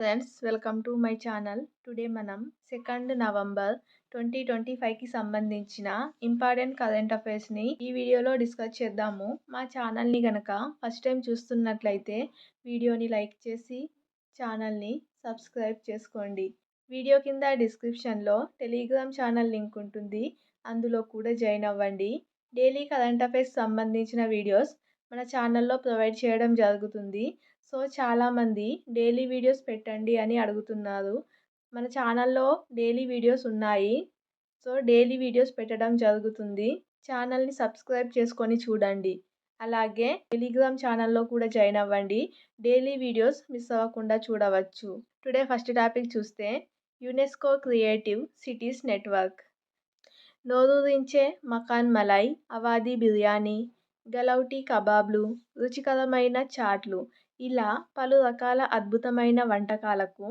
Friends welcome to my channel. Today మనం 2 November 2025కి సంబంధించిన important current అఫైర్స్ని ఈ వీడియోలో డిస్కస్ చేద్దాము. మా ఛానల్ని కనుక ఫస్ట్ టైం చూస్తున్నట్లయితే వీడియోని లైక్ చేసి ఛానల్ని సబ్స్క్రైబ్ చేసుకోండి. వీడియో కింద డిస్క్రిప్షన్లో టెలిగ్రామ్ ఛానల్ లింక్ ఉంటుంది, అందులో కూడా జాయిన్ అవ్వండి. డైలీ కరెంట్ అఫైర్స్ సంబంధించిన వీడియోస్ మన ఛానల్లో ప్రొవైడ్ చేయడం జరుగుతుంది. సో చాలామంది డైలీ వీడియోస్ పెట్టండి అని అడుగుతున్నారు. మన ఛానల్లో డైలీ వీడియోస్ ఉన్నాయి. సో డైలీ వీడియోస్ పెట్టడం జరుగుతుంది. ఛానల్ని సబ్స్క్రైబ్ చేసుకొని చూడండి. అలాగే టెలిగ్రామ్ ఛానల్లో కూడా జాయిన్ అవ్వండి. డైలీ వీడియోస్ మిస్ అవ్వకుండా చూడవచ్చు. టుడే ఫస్ట్ టాపిక్ చూస్తే యునెస్కో క్రియేటివ్ సిటీస్ నెట్వర్క్. నోరూరించే మకాన్ మలై, అవాదీ బిర్యానీ, గలౌటీ కబాబ్లు, రుచికరమైన చాట్లు ఇలా పలు రకాల అద్భుతమైన వంటకాలకు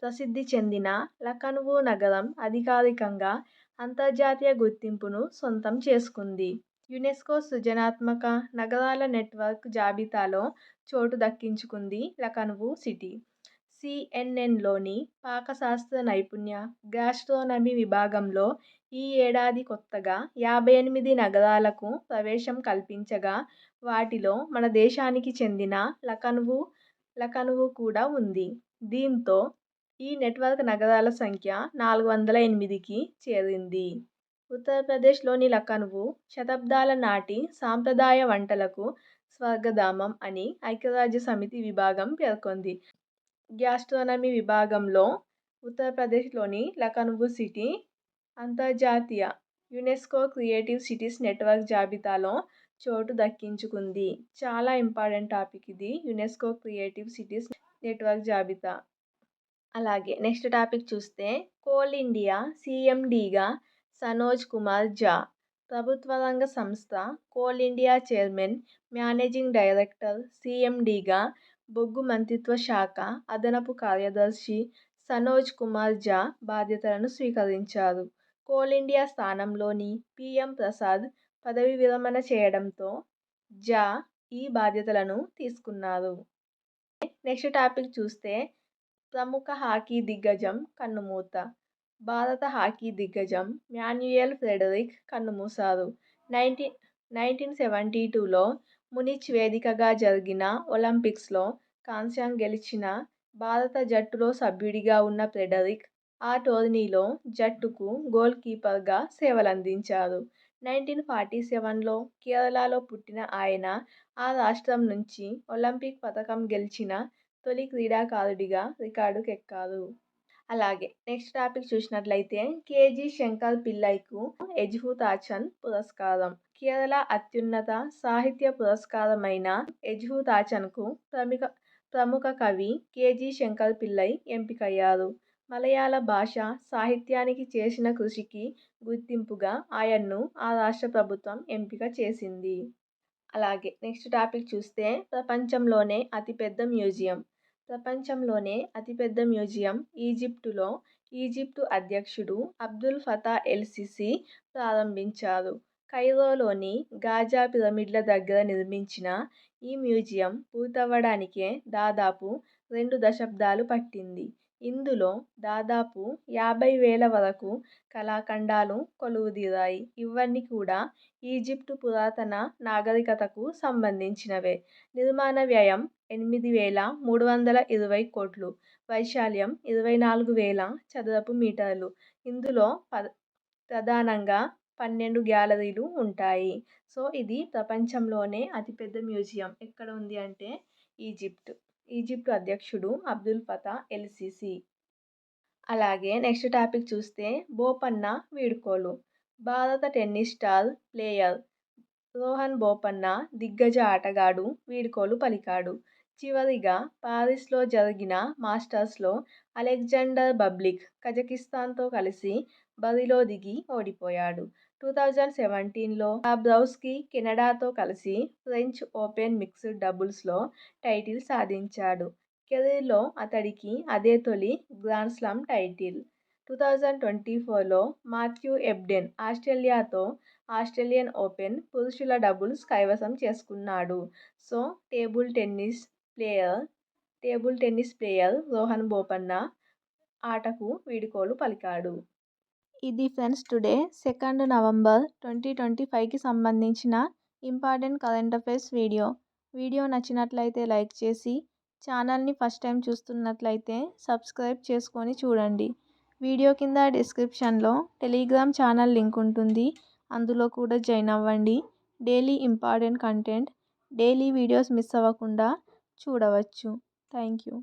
ప్రసిద్ధి చెందిన లఖనవూ నగరం అధికారికంగా అంతర్జాతీయ గుర్తింపును సొంతం చేసుకుంది. యునెస్కో సృజనాత్మక నగరాల నెట్వర్క్ జాబితాలో చోటు దక్కించుకుంది లఖనవూ సిటీ. సిఎన్ఎన్లోని పాకశాస్త్ర నైపుణ్య గ్యాస్ట్రోనమీ విభాగంలో ఈ ఏడాది కొత్తగా 58 నగరాలకు ప్రవేశం కల్పించగా వాటిలో మన దేశానికి చెందిన లఖనవూ కూడా ఉంది. దీంతో ఈ నెట్వర్క్ నగరాల సంఖ్య 408కి చేరింది. ఉత్తరప్రదేశ్లోని లఖనవూ శతాబ్దాల నాటి సాంప్రదాయ వంటలకు స్వర్గధామం అని ఐక్యరాజ్యసమితి విభాగం పేర్కొంది. గ్యాస్ట్రోనమీ విభాగంలో ఉత్తరప్రదేశ్లోని లఖనవూ సిటీ అంతర్జాతీయ యునెస్కో క్రియేటివ్ సిటీస్ నెట్వర్క్ జాబితాలో చోటు దక్కించుకుంది. చాలా ఇంపార్టెంట్ టాపిక్ ఇది, యునెస్కో క్రియేటివ్ సిటీస్ నెట్వర్క్ జాబితా. అలాగే నెక్స్ట్ టాపిక్ చూస్తే కోల్ ఇండియా సిఎండిగా సనోజ్ కుమార్ ఝా. ప్రభుత్వ రంగ సంస్థ coal India chairman, managing director, సిఎండిగా బొగ్గు మంత్రిత్వ శాఖ అదనపు కార్యదర్శి సనోజ్ కుమార్ ఝా బాధ్యతలను స్వీకరించారు. కోల్ ఇండియా స్థానంలోని పిఎం ప్రసాద్ పదవీ విరమణ చేయడంతో ఝా ఈ బాధ్యతలను తీసుకున్నారు. నెక్స్ట్ టాపిక్ చూస్తే ప్రముఖ హాకీ దిగ్గజం కన్నుమూత. భారత హాకీ దిగ్గజం మాన్యుయల్ ఫ్రెడరిక్ కన్నుమూశారు. 1972లో మునిచ్ వేదికగా జరిగిన ఒలింపిక్స్లో కాంస్యం గెలిచిన భారత జట్టులో సభ్యుడిగా ఉన్న ఫ్రెడరిక్ ఆ టోర్నీలో జట్టుకు గోల్ కీపర్గా సేవలందించారు. 1947లో కేరళలో పుట్టిన ఆయన ఆ రాష్ట్రం నుంచి ఒలింపిక్ పతకం గెలిచిన తొలి క్రీడాకారుడిగా రికార్డుకెక్కారు. అలాగే నెక్స్ట్ టాపిక్ చూసినట్లయితే కేజీ శంకర్ పిల్లైకు ఎజుహుతాచన్ పురస్కారం. కేరళ అత్యున్నత సాహిత్య పురస్కారమైన ఎజుహుతాచన్కు ప్రముఖ కవి కేజీ శంకర్ పిల్లై ఎంపికయ్యారు. మలయాళ భాష సాహిత్యానికి చేసిన కృషికి గుర్తింపుగా ఆయన్ను ఆ రాష్ట్ర ప్రభుత్వం ఎంపిక చేసింది. అలాగే నెక్స్ట్ టాపిక్ చూస్తే ప్రపంచంలోనే అతిపెద్ద మ్యూజియం. ప్రపంచంలోనే అతిపెద్ద మ్యూజియం ఈజిప్టు అధ్యక్షుడు అబ్దుల్ ఫతా ఎల్ సిసి ప్రారంభించారు. కైరోలోని గాజా పిరమిడ్ల దగ్గర నిర్మించిన ఈ మ్యూజియం పూర్తవ్వడానికే దాదాపు 2 దశాబ్దాలు పట్టింది. ఇందులో దాదాపు 50,000 వరకు కళాఖండాలు కొలువుదీరాయి. ఇవన్నీ కూడా ఈజిప్టు పురాతన నాగరికతకు సంబంధించినవే. నిర్మాణ వ్యయం 8,320 కోట్లు, వైశాల్యం 24,000 చదరపు మీటర్లు. ఇందులో ప్రధానంగా 12 గ్యాలరీలు ఉంటాయి. సో ఇది ప్రపంచంలోనే అతిపెద్ద మ్యూజియం ఎక్కడ ఉంది అంటే ఈజిప్టు అధ్యక్షుడు అబ్దుల్ ఫతా ఎల్ సిసి. అలాగే నెక్స్ట్ టాపిక్ చూస్తే బోపన్న వీడ్కోలు. భారత tennis star player Rohan Bopanna దిగ్గజ ఆటగాడు వీడ్కోలు పలికాడు. చివరిగా పారిస్లో జరిగిన మాస్టర్స్లో అలెగ్జాండర్ బబ్లిక్ కజకిస్తాన్తో కలిసి బరిలో దిగి ఓడిపోయాడు. 2017లో డాబ్రౌస్కీ కెనడాతో కలిసి ఫ్రెంచ్ ఓపెన్ మిక్స్డ్ డబుల్స్లో టైటిల్ సాధించాడు. కెరీర్లో అతడికి అదే తొలి గ్రాండ్స్లామ్ టైటిల్. 2024లో మాథ్యూ ఎబ్డెన్ ఆస్ట్రేలియాతో ఆస్ట్రేలియన్ ఓపెన్ పురుషుల డబుల్స్ కైవసం చేసుకున్నాడు. So table tennis player table tennis player Rohan Bopanna ఆటకు వీడ్కోలు పలికాడు. ఇది ఫ్రెండ్స్ టుడే 2 నవంబర్ 2025కి సంబంధించిన important current affairs video. Video నచ్చినట్లయితే లైక్ చేసి ఛానల్ని ఫస్ట్ టైం చూస్తున్నట్లయితే సబ్స్క్రైబ్ చేసుకొని చూడండి. వీడియో కింద డిస్క్రిప్షన్లో టెలిగ్రామ్ ఛానల్ లింక్ ఉంటుంది, అందులో కూడా జాయిన్ అవ్వండి. Daily important content, daily videos miss అవ్వకుండా చూడవచ్చు. Thank you.